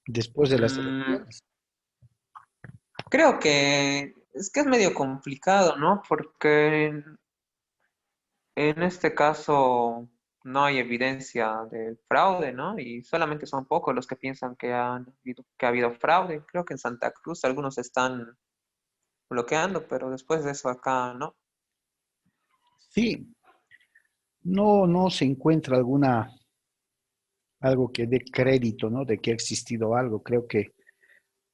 después de las Mm, elecciones. creo que es medio complicado, ¿no? Porque en este caso no hay evidencia del fraude, ¿no? Y solamente son pocos los que piensan que ha habido fraude. Creo que en Santa Cruz algunos están bloqueando, pero después de eso acá, ¿no? Sí, no se encuentra algo que dé crédito, ¿no? De que ha existido algo. Creo que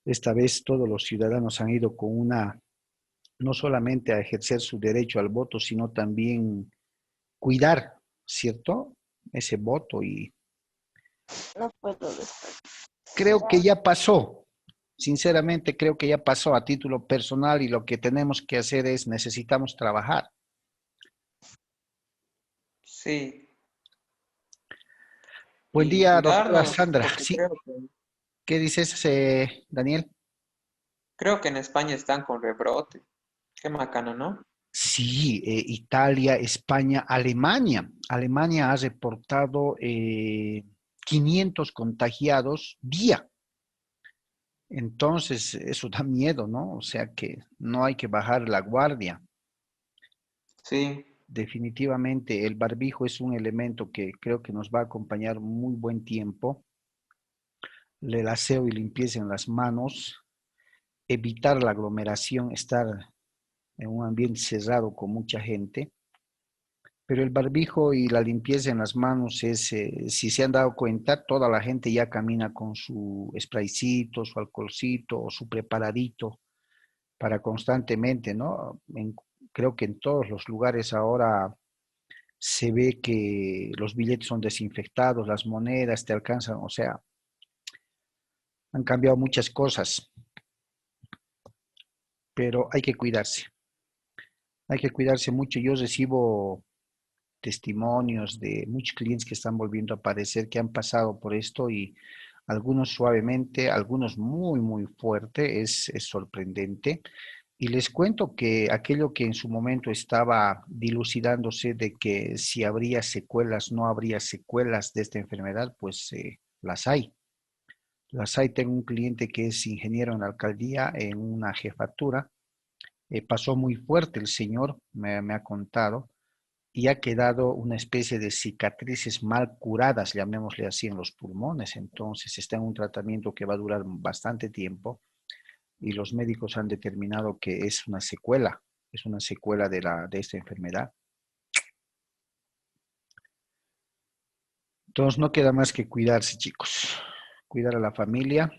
esta vez todos los ciudadanos han ido con no solamente a ejercer su derecho al voto, sino también cuidar, ¿cierto? Ese voto y No puedo despegar. creo que ya pasó. Sinceramente, creo que ya pasó a título personal y lo que tenemos que hacer es necesitamos trabajar. Sí, Buen y día, doctora cuidarnos, Sandra. porque Sí, ¿qué dices, Daniel? creo que en España están con rebrote. Qué macana, ¿no? Sí, Italia, España, Alemania. Alemania ha reportado 500 contagiados día. Entonces, eso da miedo, ¿no? O sea que no hay que bajar la guardia. Sí, Definitivamente el barbijo es un elemento que creo que nos va a acompañar muy buen tiempo. El aseo y limpieza en las manos, evitar la aglomeración, estar en un ambiente cerrado con mucha gente. Pero el barbijo y la limpieza en las manos es, si se han dado cuenta, toda la gente ya camina con su spraycito, su alcoholcito o su preparadito para constantemente, ¿no? Creo que en todos los lugares ahora se ve que los billetes son desinfectados, las monedas te alcanzan, o sea, han cambiado muchas cosas, pero hay que cuidarse mucho. Yo recibo testimonios de muchos clientes que están volviendo a aparecer, que han pasado por esto y algunos suavemente, algunos muy fuerte, es sorprendente. Y les cuento que aquello que en su momento estaba dilucidándose de que si habría secuelas, no habría secuelas de esta enfermedad, pues las hay. Las hay. Tengo un cliente que es ingeniero en la alcaldía, en una jefatura. Pasó muy fuerte el señor, me ha contado, y ha quedado una especie de cicatrices mal curadas, llamémosle así, en los pulmones. Entonces está en un tratamiento que va a durar bastante tiempo y los médicos han determinado que es una secuela de esta enfermedad. Entonces no queda más que cuidarse, chicos. Cuidar a la familia,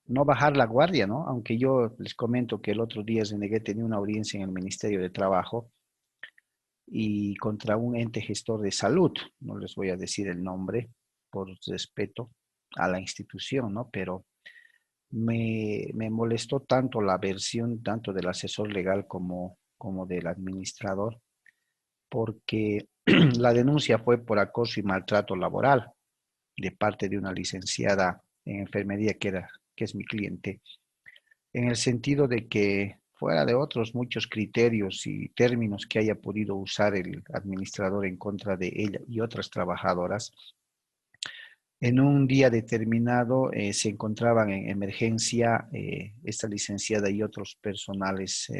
no bajar la guardia, ¿no? Aunque yo les comento que el otro día renegué, tenía una audiencia en el Ministerio de Trabajo y contra un ente gestor de salud, no les voy a decir el nombre por respeto a la institución, ¿no? Pero me molestó tanto la versión tanto del asesor legal como del administrador, porque la denuncia fue por acoso y maltrato laboral de parte de una licenciada en enfermería que es mi cliente, en el sentido de que fuera de otros muchos criterios y términos que haya podido usar el administrador en contra de ella y otras trabajadoras, en un día determinado se encontraban en emergencia esta licenciada y otros personales,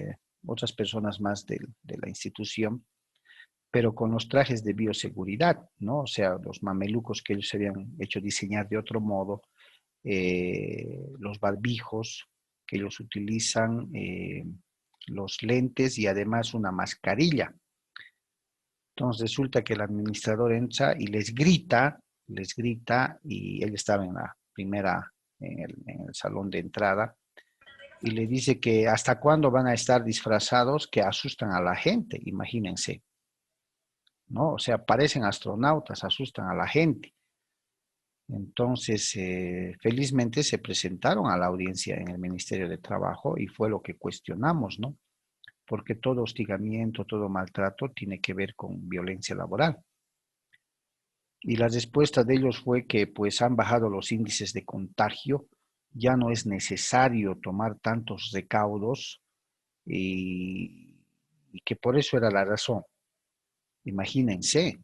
otras personas más de la institución, pero con los trajes de bioseguridad, ¿no? O sea, los mamelucos que ellos se habían hecho diseñar de otro modo, los barbijos que ellos utilizan, los lentes y además una mascarilla. Entonces resulta que el administrador entra y les grita, y él estaba en la primera, en el salón de entrada, y le dice que hasta cuándo van a estar disfrazados que asustan a la gente, imagínense, ¿no? O sea, parecen astronautas, asustan a la gente. Entonces, felizmente se presentaron a la audiencia en el Ministerio de Trabajo y fue lo que cuestionamos, ¿no? Porque todo hostigamiento, todo maltrato tiene que ver con violencia laboral. Y la respuesta de ellos fue que pues han bajado los índices de contagio, ya no es necesario tomar tantos recaudos y, y que por eso era la razón. Imagínense.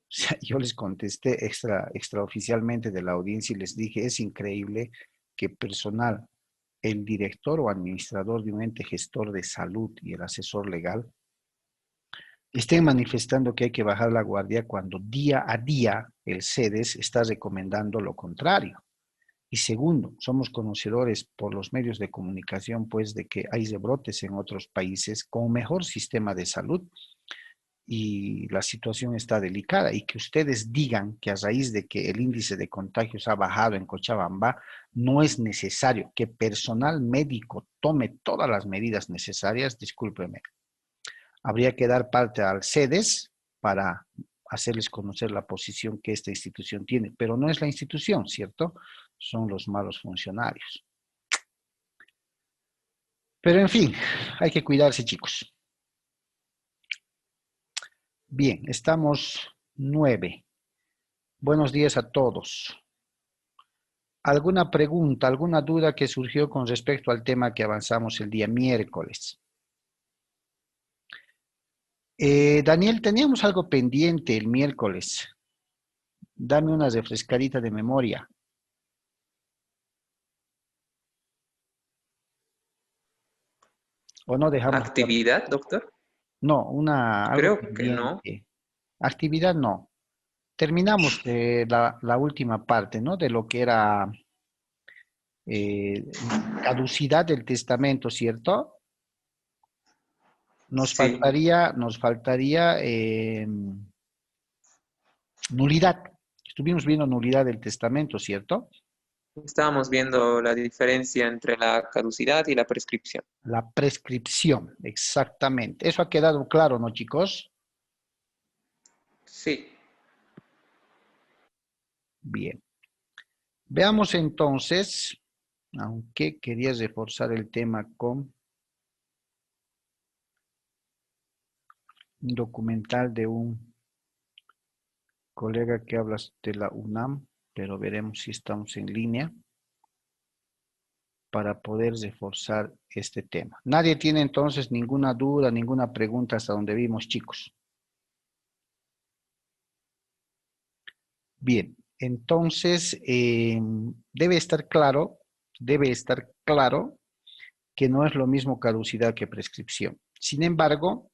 sea, yo les contesté extraoficialmente de la audiencia y les dije, es increíble que personal, el director o administrador de un ente gestor de salud y el asesor legal estén manifestando que hay que bajar la guardia cuando día a día el CEDES está recomendando lo contrario. Y segundo, somos conocedores por los medios de comunicación, pues, de que hay rebrotes en otros países con mejor sistema de salud y la situación está delicada. Y que ustedes digan que a raíz de que el índice de contagios ha bajado en Cochabamba, no es necesario que personal médico tome todas las medidas necesarias, discúlpeme. Habría que dar parte al CEDES para hacerles conocer la posición que esta institución tiene, pero no es la institución, ¿cierto? Son los malos funcionarios. Pero en fin, hay que cuidarse, chicos. Bien, estamos 9. Buenos días a todos. ¿Alguna pregunta, alguna duda que surgió con respecto al tema que avanzamos el día miércoles? Daniel, teníamos algo pendiente el miércoles. Dame una refrescadita de memoria. ¿O no dejamos? ¿Actividad, doctor? No, algo Creo que no. pendiente. Actividad no. Terminamos la última parte, ¿no? De lo que era caducidad del testamento, ¿cierto? Nos Sí, faltaría nulidad. Estuvimos viendo nulidad del testamento, ¿cierto? estábamos viendo la diferencia entre la caducidad y la prescripción. La prescripción, exactamente. Eso ha quedado claro, ¿no, chicos? Sí, Bien. Veamos entonces, aunque quería reforzar el tema con un documental de un colega que habla de la UNAM, pero veremos si estamos en línea para poder reforzar este tema. Nadie tiene entonces ninguna duda, ninguna pregunta hasta donde vimos, chicos. Bien, entonces debe estar claro que no es lo mismo caducidad que prescripción. Sin embargo,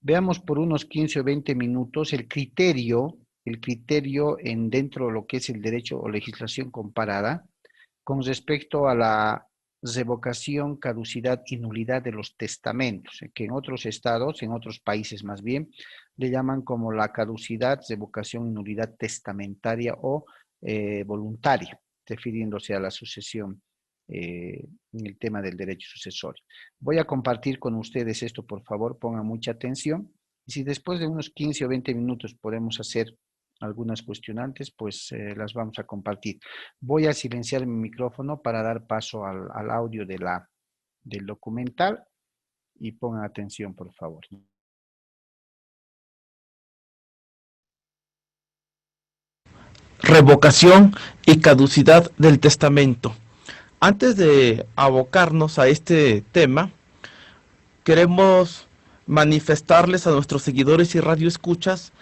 veamos por unos 15 o 20 minutos el criterio dentro de lo que es el derecho o legislación comparada con respecto a la revocación, caducidad y nulidad de los testamentos, que en otros estados, en otros países más bien, le llaman como la caducidad, revocación y nulidad testamentaria o voluntaria, refiriéndose a la sucesión en el tema del derecho sucesorio. Voy a compartir con ustedes esto, por favor, pongan mucha atención. Y si después de unos 15 o 20 minutos podemos hacer algunas cuestionantes, pues las vamos a compartir. Voy a silenciar mi micrófono para dar paso al audio del documental y pongan atención, por favor. Revocación y caducidad del testamento. Antes de abocarnos a este tema, queremos manifestarles a nuestros seguidores y radioescuchas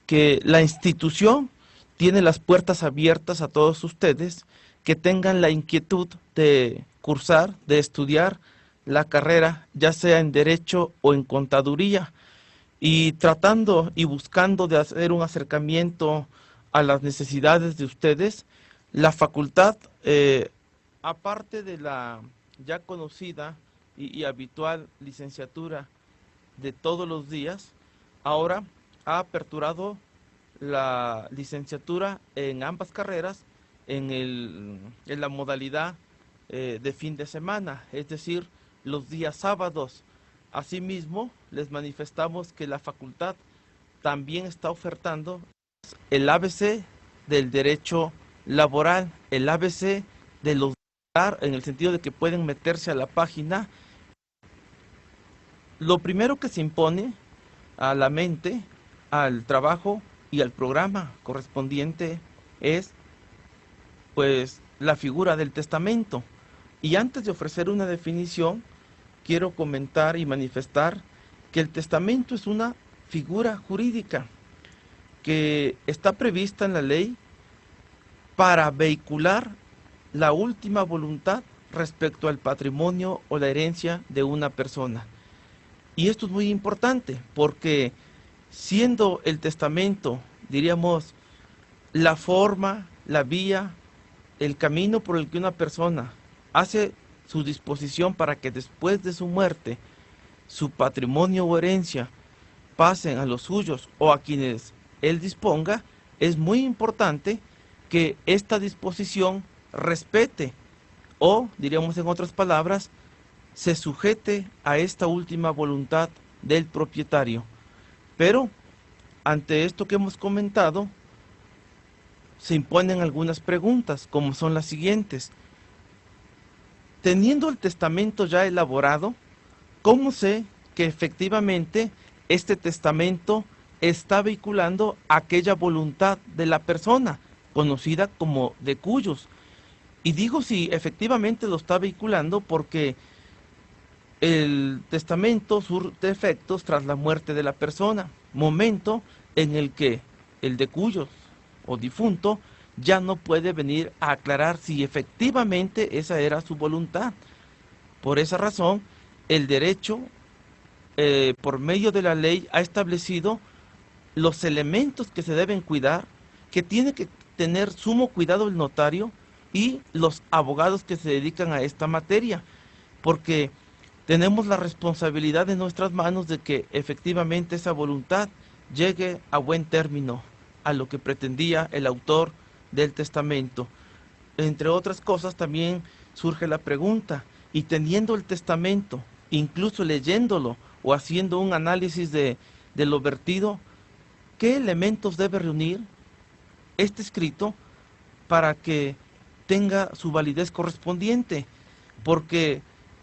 que la institución tiene las puertas abiertas a todos ustedes que tengan la inquietud de cursar, de estudiar la carrera, ya sea en Derecho o en Contaduría, y tratando y buscando de hacer un acercamiento a las necesidades de ustedes, la facultad, aparte de la ya conocida y habitual licenciatura de todos los días, ahora ha aperturado la licenciatura en ambas carreras en la modalidad de fin de semana, es decir, los días sábados. Asimismo, les manifestamos que la facultad también está ofertando el ABC del derecho laboral, el ABC de los en el sentido de que pueden meterse a la página. Lo primero que se impone a la mente, al trabajo y al programa correspondiente es pues la figura del testamento. Y antes de ofrecer una definición, quiero comentar y manifestar que el testamento es una figura jurídica. que está prevista en la ley para vehicular la última voluntad respecto al patrimonio o la herencia de una persona. Y esto es muy importante porque siendo el testamento, diríamos, la forma, la vía, el camino por el que una persona hace su disposición para que después de su muerte su patrimonio o herencia pasen a los suyos o a quienes él disponga, es muy importante que esta disposición respete o, diríamos en otras palabras, se sujete a esta última voluntad del propietario. Pero, ante esto que hemos comentado, se imponen algunas preguntas, como son las siguientes. Teniendo el testamento ya elaborado, ¿cómo sé que efectivamente este testamento está vehiculando aquella voluntad de la persona, conocida como de cuyos? Y digo si efectivamente lo está vehiculando porque el testamento surte efectos tras la muerte de la persona, momento en el que el de cuyos o difunto ya no puede venir a aclarar si efectivamente esa era su voluntad. Por esa razón, el derecho, por medio de la ley, ha establecido los elementos que se deben cuidar, que tiene que tener sumo cuidado el notario y los abogados que se dedican a esta materia, porque tenemos la responsabilidad en nuestras manos de que efectivamente esa voluntad llegue a buen término, a lo que pretendía el autor del testamento. Entre otras cosas, también surge la pregunta, y teniendo el testamento, incluso leyéndolo o haciendo un análisis de lo vertido, ¿qué elementos debe reunir este escrito para que tenga su validez correspondiente? Porque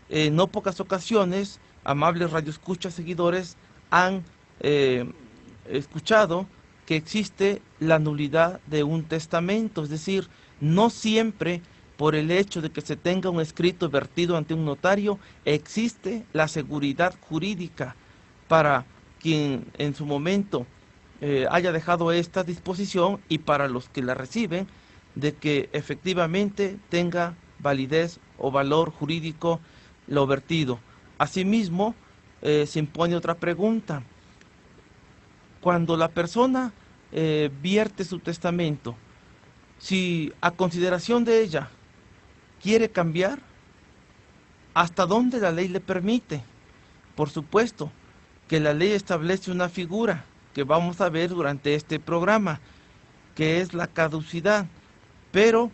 en no pocas ocasiones, amables radioescuchas seguidores han escuchado que existe la nulidad de un testamento, es decir, no siempre por el hecho de que se tenga un escrito vertido ante un notario, existe la seguridad jurídica para quien en su momento haya dejado esta disposición y para los que la reciben, de que efectivamente tenga validez o valor jurídico lo vertido. Asimismo, se impone otra pregunta. Cuando la persona vierte su testamento, si a consideración de ella quiere cambiar, ¿hasta dónde la ley le permite? Por supuesto que la ley establece una figura que vamos a ver durante este programa, que es la caducidad, pero,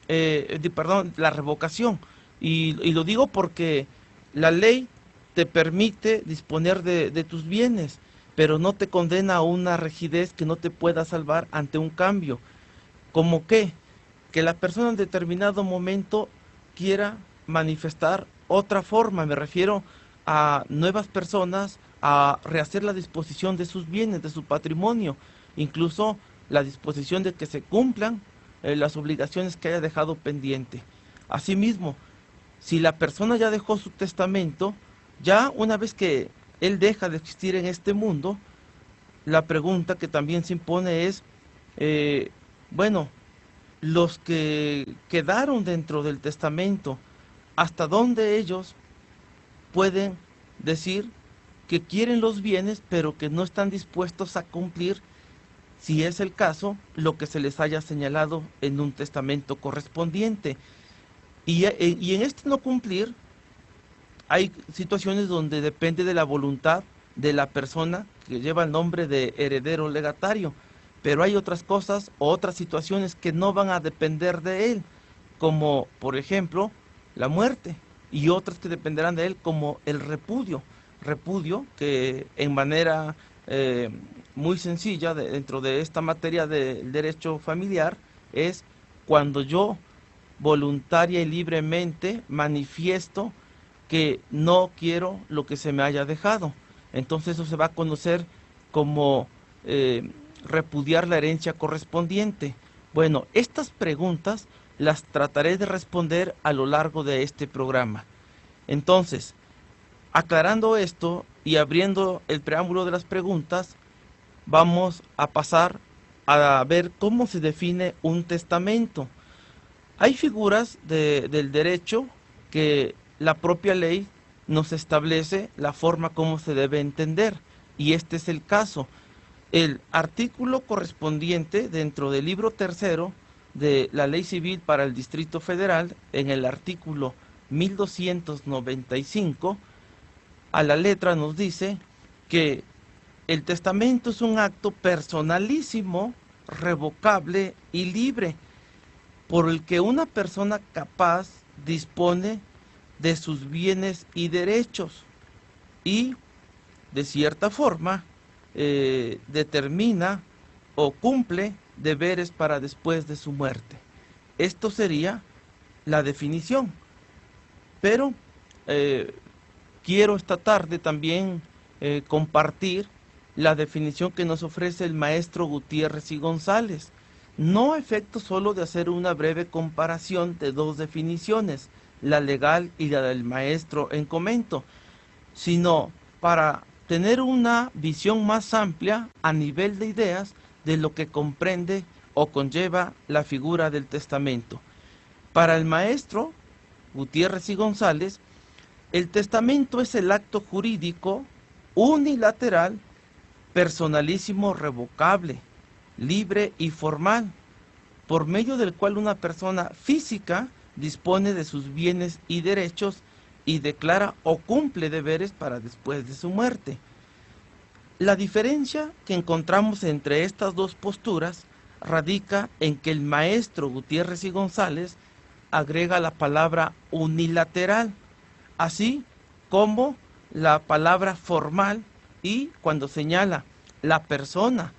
la revocación. Y lo digo porque la ley te permite disponer de tus bienes, pero no te condena a una rigidez que no te pueda salvar ante un cambio. ¿Cómo qué? Que la persona en determinado momento quiera manifestar otra forma, me refiero a nuevas personas, a rehacer la disposición de sus bienes, de su patrimonio, incluso la disposición de que se cumplan las obligaciones que haya dejado pendiente. Asimismo, si la persona ya dejó su testamento, ya una vez que él deja de existir en este mundo, la pregunta que también se impone es, bueno, los que quedaron dentro del testamento, ¿hasta dónde ellos pueden decir que quieren los bienes, pero que no están dispuestos a cumplir, si es el caso, lo que se les haya señalado en un testamento correspondiente? Y en este no cumplir, hay situaciones donde depende de la voluntad de la persona que lleva el nombre de heredero legatario, pero hay otras cosas o otras situaciones que no van a depender de él, como por ejemplo la muerte, y otras que dependerán de él, como el repudio que en manera muy sencilla dentro de esta materia del derecho familiar es cuando yo voluntaria y libremente manifiesto que no quiero lo que se me haya dejado. Entonces eso se va a conocer como repudiar la herencia correspondiente. Bueno, estas preguntas las trataré de responder a lo largo de este programa. Entonces, aclarando esto y abriendo el preámbulo de las preguntas, vamos a pasar a ver cómo se define un testamento. Hay figuras del derecho que la propia ley nos establece la forma como se debe entender, y este es el caso. El artículo correspondiente dentro del libro tercero de la Ley Civil para el Distrito Federal, en el artículo 1295, a la letra nos dice que el testamento es un acto personalísimo, revocable y libre, por el que una persona capaz dispone de sus bienes y derechos y, de cierta forma, determina o cumple deberes para después de su muerte. Esto sería la definición. Pero quiero esta tarde también compartir la definición que nos ofrece el maestro Gutiérrez y González. No a efecto solo de hacer una breve comparación de dos definiciones, la legal y la del maestro en comento, sino para tener una visión más amplia a nivel de ideas de lo que comprende o conlleva la figura del testamento. Para el maestro Gutiérrez y González, el testamento es el acto jurídico unilateral, personalísimo, revocable, libre y formal, por medio del cual una persona física dispone de sus bienes y derechos y declara o cumple deberes para después de su muerte. La diferencia que encontramos entre estas dos posturas radica en que el maestro Gutiérrez y González agrega la palabra unilateral, así como la palabra formal, y cuando señala la persona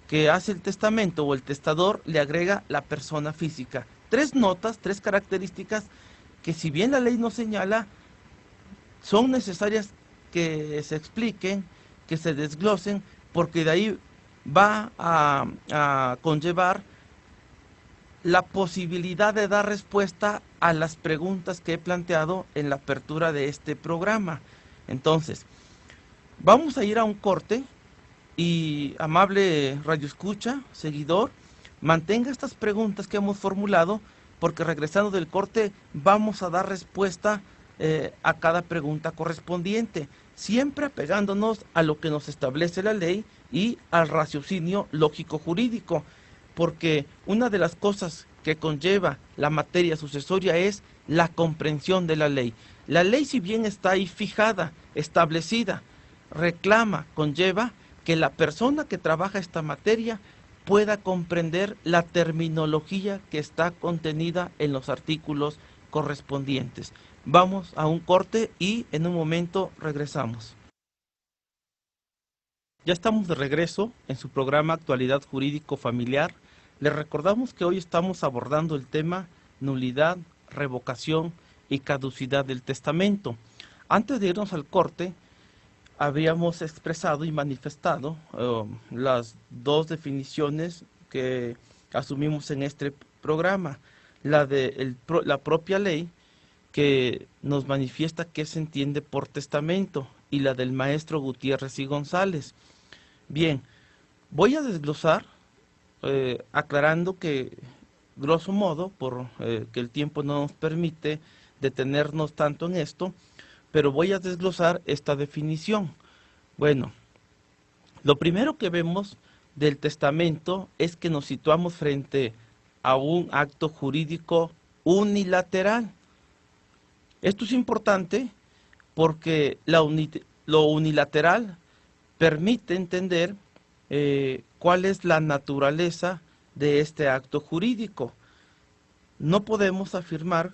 que hace el testamento o el testador, le agrega la persona física. Tres notas, tres características que, si bien la ley no señala, son necesarias que se expliquen, que se desglosen, porque de ahí va a conllevar la posibilidad de dar respuesta a las preguntas que he planteado en la apertura de este programa. Entonces, vamos a ir a un corte y, amable radioescucha, seguidor, mantenga estas preguntas que hemos formulado, porque regresando del corte vamos a dar respuesta a cada pregunta correspondiente, siempre apegándonos a lo que nos establece la ley y al raciocinio lógico-jurídico, porque una de las cosas que conlleva la materia sucesoria es la comprensión de la ley. La ley, si bien está ahí fijada, establecida, reclama, conlleva que la persona que trabaja esta materia pueda comprender la terminología que está contenida en los artículos correspondientes. Vamos a un corte y en un momento regresamos. Ya estamos de regreso en su programa Actualidad Jurídico Familiar. Les recordamos que hoy estamos abordando el tema nulidad, revocación y caducidad del testamento. Antes de irnos al corte, habíamos expresado y manifestado las dos definiciones que asumimos en este programa. La de la propia ley, que nos manifiesta qué se entiende por testamento, y la del maestro Gutiérrez y González. Bien, voy a desglosar, aclarando que, grosso modo, por que el tiempo no nos permite detenernos tanto en esto, pero voy a desglosar esta definición. Bueno, lo primero que vemos del testamento es que nos situamos frente a un acto jurídico unilateral. Esto es importante porque lo unilateral permite entender cuál es la naturaleza de este acto jurídico. No podemos afirmar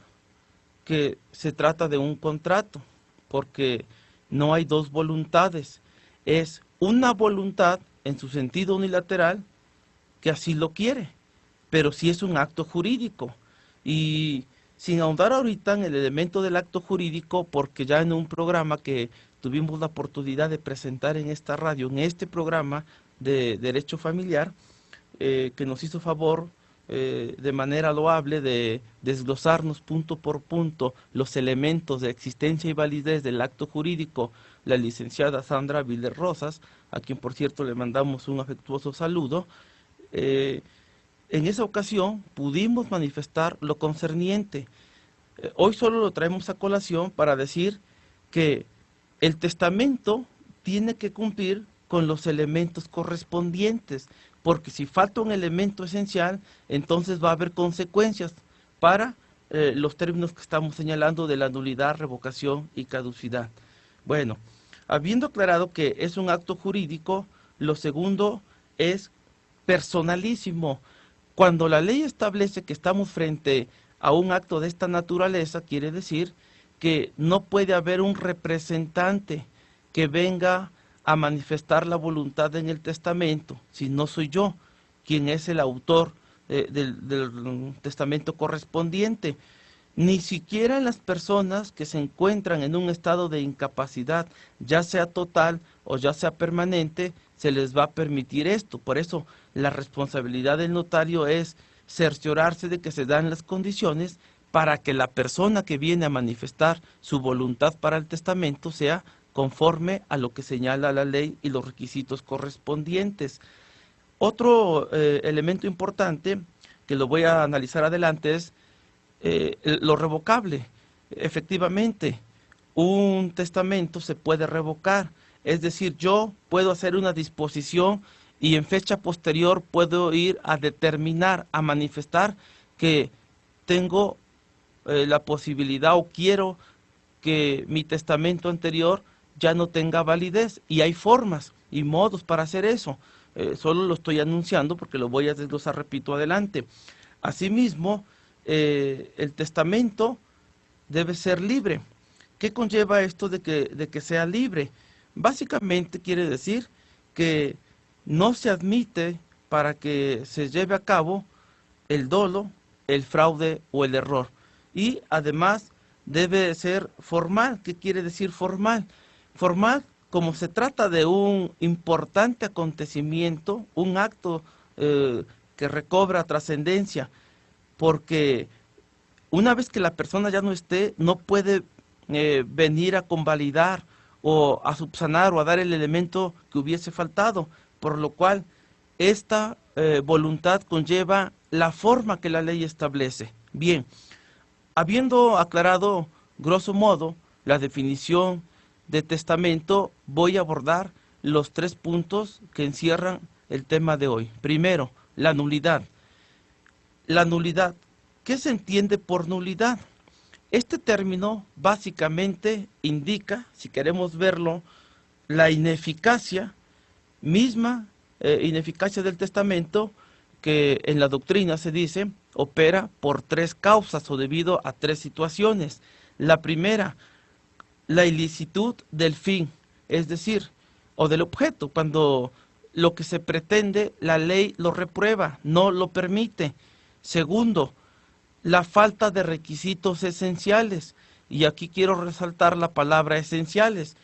que se trata de un contrato, porque no hay dos voluntades. Es una voluntad en su sentido unilateral que así lo quiere, pero sí es un acto jurídico. Y sin ahondar ahorita en el elemento del acto jurídico, porque ya en un programa que tuvimos la oportunidad de presentar en esta radio, en este programa de Derecho Familiar, que nos hizo favor de manera loable de desglosarnos punto por punto los elementos de existencia y validez del acto jurídico, la licenciada Sandra Viler Rosas, a quien por cierto le mandamos un afectuoso saludo. en esa ocasión pudimos manifestar lo concerniente. Hoy solo lo traemos a colación para decir que el testamento tiene que cumplir con los elementos correspondientes, porque si falta un elemento esencial, entonces va a haber consecuencias para los términos que estamos señalando de la nulidad, revocación y caducidad. Bueno, habiendo aclarado que es un acto jurídico, lo segundo es personalísimo. Cuando la ley establece que estamos frente a un acto de esta naturaleza, quiere decir que no puede haber un representante que venga a manifestar la voluntad en el testamento, si no soy yo quien es el autor del testamento correspondiente. Ni siquiera las personas que se encuentran en un estado de incapacidad, ya sea total o ya sea permanente, se les va a permitir esto. Por eso la responsabilidad del notario es cerciorarse de que se dan las condiciones para que la persona que viene a manifestar su voluntad para el testamento sea conforme a lo que señala la ley y los requisitos correspondientes. Otro elemento importante que lo voy a analizar adelante es lo revocable. Efectivamente, un testamento se puede revocar, es decir, yo puedo hacer una disposición y en fecha posterior puedo ir a determinar, a manifestar que tengo la posibilidad o quiero que mi testamento anterior ya no tenga validez, y hay formas y modos para hacer eso. Solo lo estoy anunciando porque lo voy a desglosar, repito, adelante. Asimismo, el testamento debe ser libre. ¿Qué conlleva esto de que sea libre? Básicamente quiere decir que no se admite para que se lleve a cabo el dolo, el fraude o el error. Y además debe ser formal. ¿Qué quiere decir formal? Formal, como se trata de un importante acontecimiento, un acto que recobra trascendencia, porque una vez que la persona ya no esté, no puede venir a convalidar o a subsanar o a dar el elemento que hubiese faltado, por lo cual esta voluntad conlleva la forma que la ley establece. Bien, habiendo aclarado grosso modo la definición de testamento, voy a abordar los 3 puntos que encierran el tema de hoy. Primero, la nulidad. La nulidad. ¿Qué se entiende por nulidad? Este término básicamente indica, si queremos verlo, la ineficacia misma, ineficacia del testamento, que en la doctrina se dice opera por 3 causas o debido a 3 situaciones. La primera, la ilicitud del fin, es decir, o del objeto, cuando lo que se pretende, la ley lo reprueba, no lo permite. Segundo, la falta de requisitos esenciales, y aquí quiero resaltar la palabra esenciales,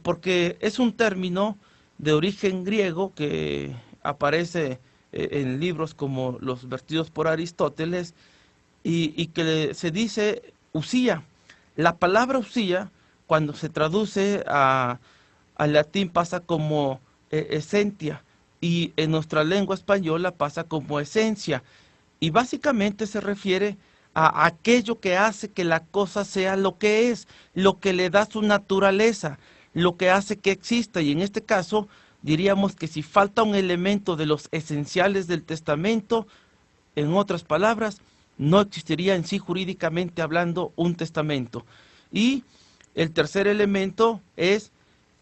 porque es un término de origen griego que aparece en libros como los vertidos por Aristóteles, y que se dice usía. La palabra usía, cuando se traduce al latín, pasa como esentia, y en nuestra lengua española pasa como esencia, y básicamente se refiere a aquello que hace que la cosa sea lo que es, lo que le da su naturaleza, lo que hace que exista. Y en este caso diríamos que si falta un elemento de los esenciales del testamento, en otras palabras, no existiría en sí jurídicamente hablando un testamento. Y el tercer elemento es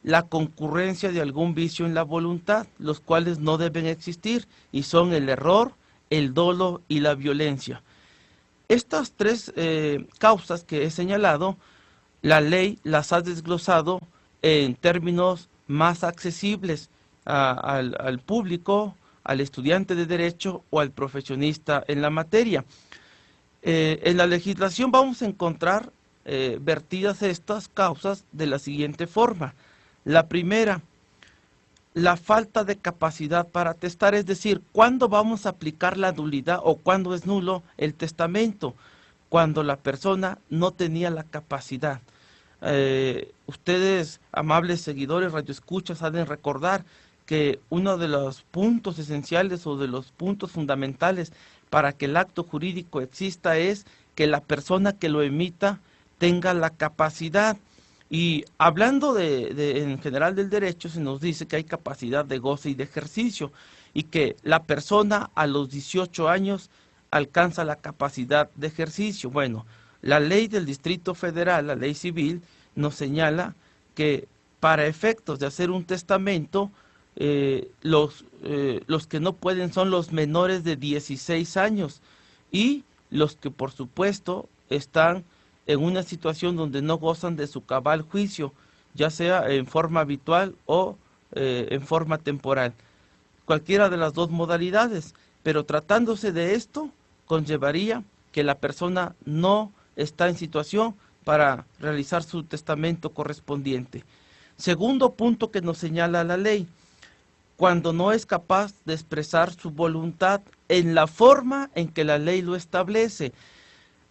la concurrencia de algún vicio en la voluntad, los cuales no deben existir, y son el error, el dolo y la violencia. Estas 3 causas que he señalado, la ley las ha desglosado en términos más accesibles al público, al estudiante de derecho o al profesionista en la materia. En la legislación vamos a encontrar vertidas estas causas de la siguiente forma. La primera, la falta de capacidad para atestar, es decir, ¿cuándo vamos a aplicar la nulidad o cuándo es nulo el testamento? Cuando la persona no tenía la capacidad. Ustedes, amables seguidores, radioescuchas, han de recordar que uno de los puntos esenciales o de los puntos fundamentales para que el acto jurídico exista es que la persona que lo emita tenga la capacidad. Y hablando en general del derecho, se nos dice que hay capacidad de goce y de ejercicio, y que la persona a los 18 años alcanza la capacidad de ejercicio. Bueno, la ley del Distrito Federal, la ley civil, nos señala que para efectos de hacer un testamento, los que no pueden son los menores de 16 años y los que por supuesto están en una situación donde no gozan de su cabal juicio, ya sea en forma habitual o en forma temporal. Cualquiera de las dos modalidades, pero tratándose de esto, conllevaría que la persona no está en situación para realizar su testamento correspondiente. Segundo punto que nos señala la ley: cuando no es capaz de expresar su voluntad en la forma en que la ley lo establece.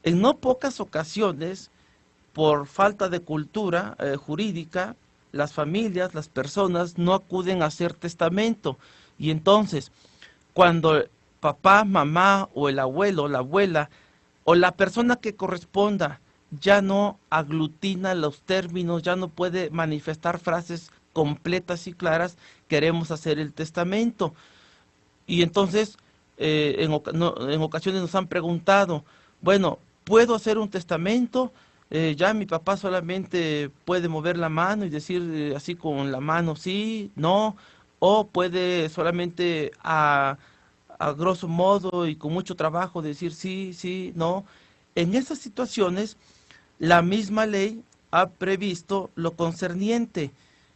En no pocas ocasiones, por falta de cultura jurídica, las familias, las personas no acuden a hacer testamento. Y entonces, cuando papá, mamá o el abuelo, la abuela o la persona que corresponda ya no aglutina los términos, ya no puede manifestar frases completas y claras, queremos hacer el testamento. Y entonces, en ocasiones nos han preguntado, bueno, ¿puedo hacer un testamento? Ya mi papá solamente puede mover la mano y decir así con la mano sí, no, o puede solamente a grosso modo y con mucho trabajo decir sí, sí, no. En esas situaciones, la misma ley ha previsto lo concerniente.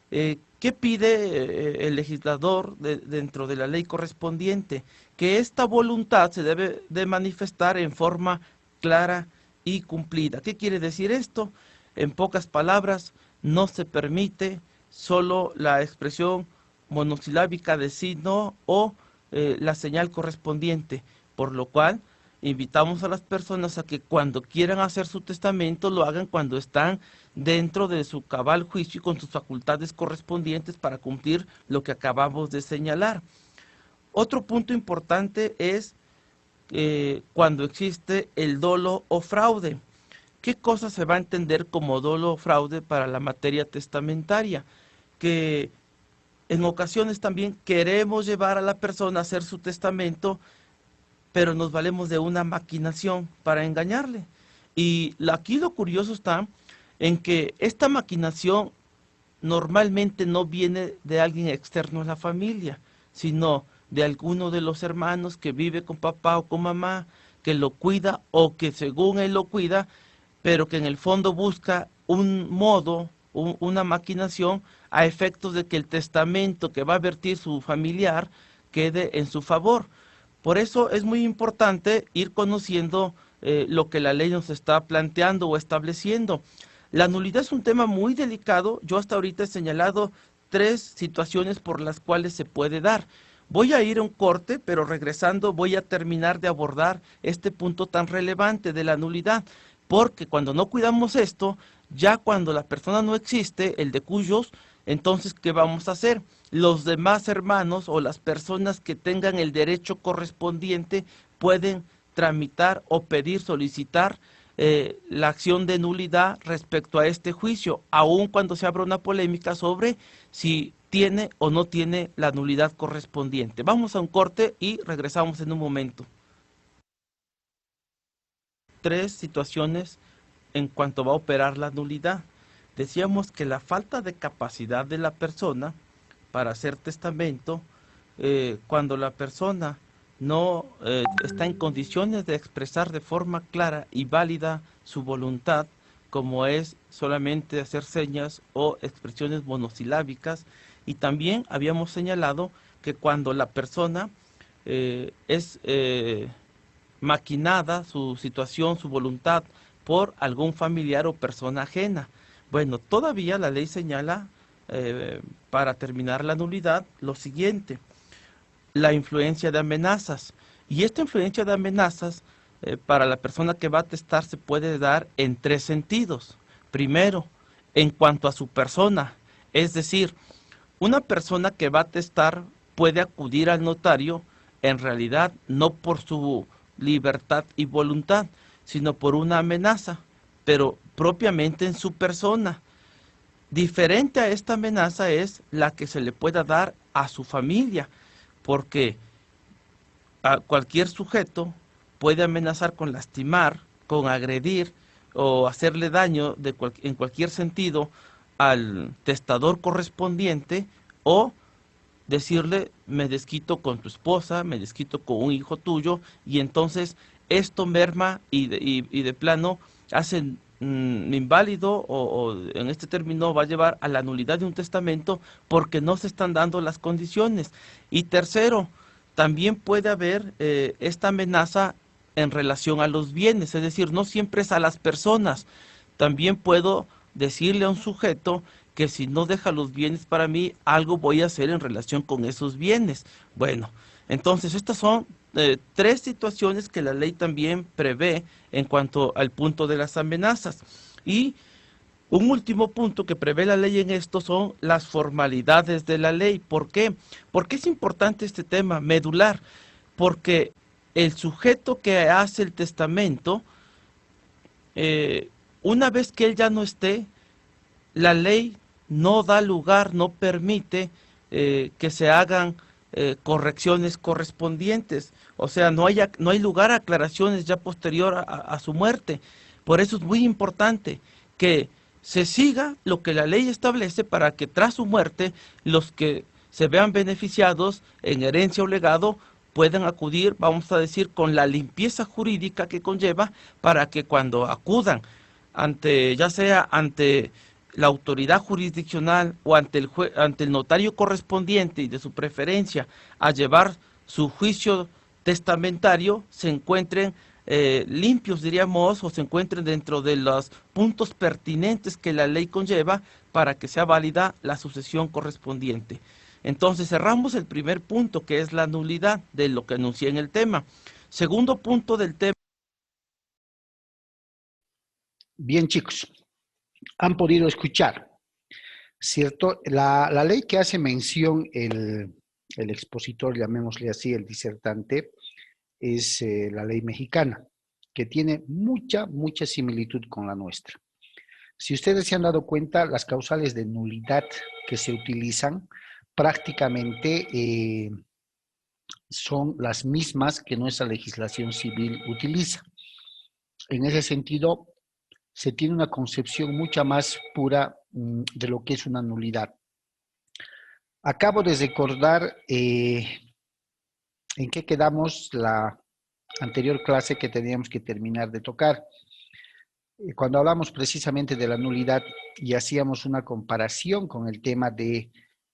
¿Qué pide el legislador dentro de la ley correspondiente? Que esta voluntad se debe de manifestar en forma clara y cumplida. ¿Qué quiere decir esto? En pocas palabras, no se permite solo la expresión monosilábica de sí, no, o la señal correspondiente, por lo cual invitamos a las personas a que cuando quieran hacer su testamento lo hagan cuando están dentro de su cabal juicio y con sus facultades correspondientes para cumplir lo que acabamos de señalar. Otro punto importante es cuando existe el dolo o fraude. ¿Qué cosa se va a entender como dolo o fraude para la materia testamentaria? Que en ocasiones también queremos llevar a la persona a hacer su testamento, pero nos valemos de una maquinación para engañarle. Y aquí lo curioso está en que esta maquinación normalmente no viene de alguien externo a la familia, sino de alguno de los hermanos que vive con papá o con mamá, que lo cuida o que según él lo cuida, pero que en el fondo busca un modo, una maquinación a efectos de que el testamento que va a vertir su familiar quede en su favor. Por eso es muy importante ir conociendo lo que la ley nos está planteando o estableciendo. La nulidad es un tema muy delicado. Yo hasta ahorita he señalado 3 situaciones por las cuales se puede dar. Voy a ir a un corte, pero regresando voy a terminar de abordar este punto tan relevante de la nulidad, porque cuando no cuidamos esto, ya cuando la persona no existe, el de cuyos, entonces, ¿qué vamos a hacer? Los demás hermanos o las personas que tengan el derecho correspondiente pueden tramitar o pedir, solicitar la acción de nulidad respecto a este juicio, aun cuando se abra una polémica sobre si tiene o no tiene la nulidad correspondiente. Vamos a un corte y regresamos en un momento. 3 situaciones en cuanto va a operar la nulidad. Decíamos que la falta de capacidad de la persona para hacer testamento, cuando la persona no está en condiciones de expresar de forma clara y válida su voluntad, como es solamente hacer señas o expresiones monosilábicas, y también habíamos señalado que cuando la persona es maquinada su situación, su voluntad, por algún familiar o persona ajena. Bueno, todavía la ley señala, para terminar la nulidad, lo siguiente: la influencia de amenazas. Y esta influencia de amenazas, para la persona que va a testar, se puede dar en 3 sentidos. Primero, en cuanto a su persona, es decir, una persona que va a testar puede acudir al notario en realidad no por su libertad y voluntad, sino por una amenaza, pero propiamente en su persona. Diferente a esta amenaza es la que se le pueda dar a su familia, porque a cualquier sujeto puede amenazar con lastimar, con agredir o hacerle daño en cualquier sentido al testador correspondiente o decirle me desquito con tu esposa, me desquito con un hijo tuyo y entonces esto merma y de plano hace inválido o en este término va a llevar a la nulidad de un testamento porque no se están dando las condiciones. Y tercero, también puede haber esta amenaza en relación a los bienes, es decir, no siempre es a las personas. También puedo decirle a un sujeto que si no deja los bienes para mí, algo voy a hacer en relación con esos bienes. Bueno, entonces estas son tres situaciones que la ley también prevé en cuanto al punto de las amenazas. Y un último punto que prevé la ley en esto son las formalidades de la ley. ¿Por qué? Porque es importante este tema medular, porque el sujeto que hace el testamento, eh, una vez que él ya no esté, la ley no da lugar, no permite que se hagan correcciones correspondientes. O sea, no hay lugar a aclaraciones ya posterior a su muerte. Por eso es muy importante que se siga lo que la ley establece para que tras su muerte los que se vean beneficiados en herencia o legado puedan acudir, vamos a decir, con la limpieza jurídica que conlleva para que cuando acudan ante, ya sea ante la autoridad jurisdiccional o ante el notario correspondiente y de su preferencia a llevar su juicio testamentario, se encuentren limpios, diríamos, o se encuentren dentro de los puntos pertinentes que la ley conlleva para que sea válida la sucesión correspondiente. Entonces cerramos el primer punto, que es la nulidad de lo que anuncié en el tema. Segundo punto del tema. Bien, chicos, han podido escuchar, ¿cierto? La ley que hace mención el expositor, llamémosle así, el disertante, es la ley mexicana, que tiene mucha similitud con la nuestra. Si ustedes se han dado cuenta, las causales de nulidad que se utilizan prácticamente son las mismas que nuestra legislación civil utiliza. En ese sentido, se tiene una concepción mucho más pura de lo que es una nulidad. Acabo de recordar en qué quedamos la anterior clase que teníamos que terminar de tocar. Cuando hablamos precisamente de la nulidad y hacíamos una comparación con el tema de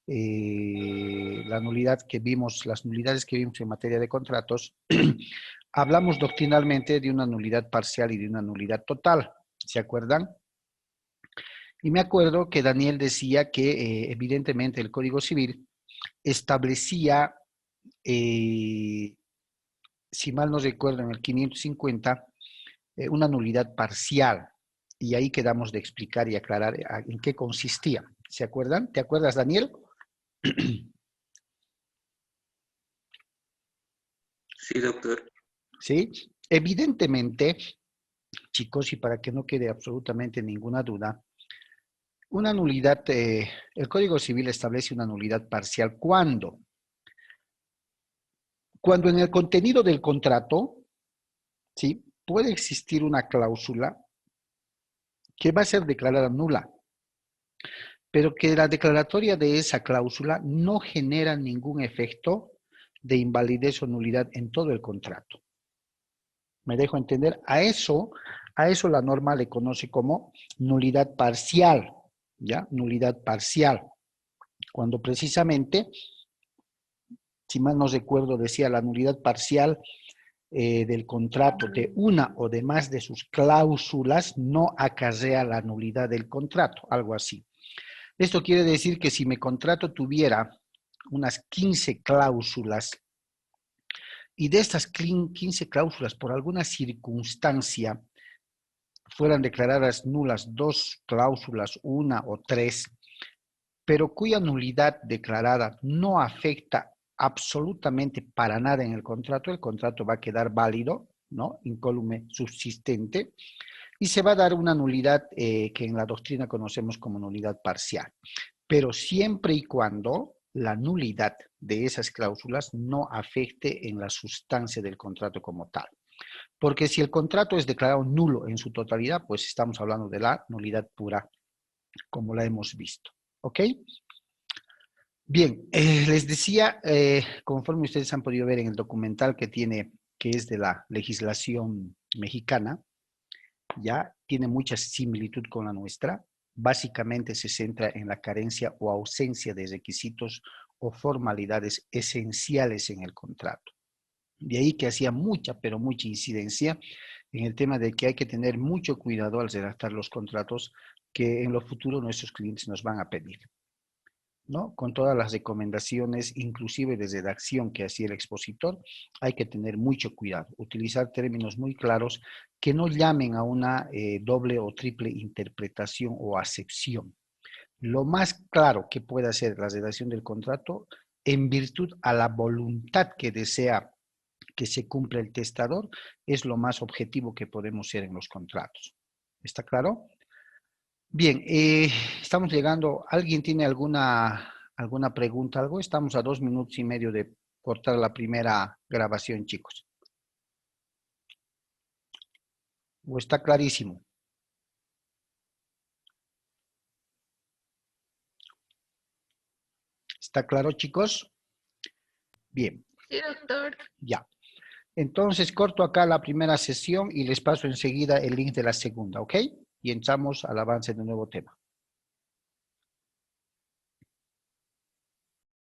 la nulidad que vimos, las nulidades que vimos en materia de contratos, hablamos doctrinalmente de una nulidad parcial y de una nulidad total. ¿Se acuerdan? Y me acuerdo que Daniel decía que evidentemente el Código Civil establecía, si mal no recuerdo, en el 550, una nulidad parcial. Y ahí quedamos de explicar y aclarar en qué consistía. ¿Se acuerdan? ¿Te acuerdas, Daniel? Sí, doctor. Sí. Evidentemente, chicos, y para que no quede absolutamente ninguna duda, una nulidad, el Código Civil establece una nulidad parcial cuando en el contenido del contrato, ¿sí?, puede existir una cláusula que va a ser declarada nula, pero que la declaratoria de esa cláusula no genera ningún efecto de invalidez o nulidad en todo el contrato. ¿Me dejo entender? A eso la norma le conoce como nulidad parcial, ¿ya? Nulidad parcial. Cuando precisamente, si mal no recuerdo, decía la nulidad parcial del contrato de una o de más de sus cláusulas no acarrea la nulidad del contrato, algo así. Esto quiere decir que si mi contrato tuviera unas 15 cláusulas y de estas 15 cláusulas por alguna circunstancia fueran declaradas nulas 2 cláusulas, 1 o 3, pero cuya nulidad declarada no afecta absolutamente para nada en el contrato va a quedar válido, ¿no? Incólume subsistente, y se va a dar una nulidad que en la doctrina conocemos como nulidad parcial, pero siempre y cuando la nulidad de esas cláusulas no afecte en la sustancia del contrato como tal. Porque si el contrato es declarado nulo en su totalidad, pues estamos hablando de la nulidad pura, como la hemos visto. ¿Ok? Bien, les decía, conforme ustedes han podido ver en el documental que es de la legislación mexicana, ya tiene mucha similitud con la nuestra. Básicamente se centra en la carencia o ausencia de requisitos o formalidades esenciales en el contrato. De ahí que hacía mucha, pero mucha incidencia en el tema de que hay que tener mucho cuidado al redactar los contratos que en lo futuro nuestros clientes nos van a pedir, ¿no? Con todas las recomendaciones, inclusive de redacción que hacía el expositor, hay que tener mucho cuidado, utilizar términos muy claros que no llamen a una doble o triple interpretación o acepción. Lo más claro que pueda ser la redacción del contrato en virtud a la voluntad que desea que se cumpla el testador, es lo más objetivo que podemos ser en los contratos. ¿Está claro? Bien, estamos llegando. ¿Alguien tiene alguna pregunta, algo? Estamos a 2 minutos y medio de cortar la primera grabación, chicos. ¿O está clarísimo? ¿Está claro, chicos? Bien. Sí, doctor. Ya. Entonces corto acá la primera sesión y les paso enseguida el link de la segunda, ¿ok? Y entramos al avance del nuevo tema.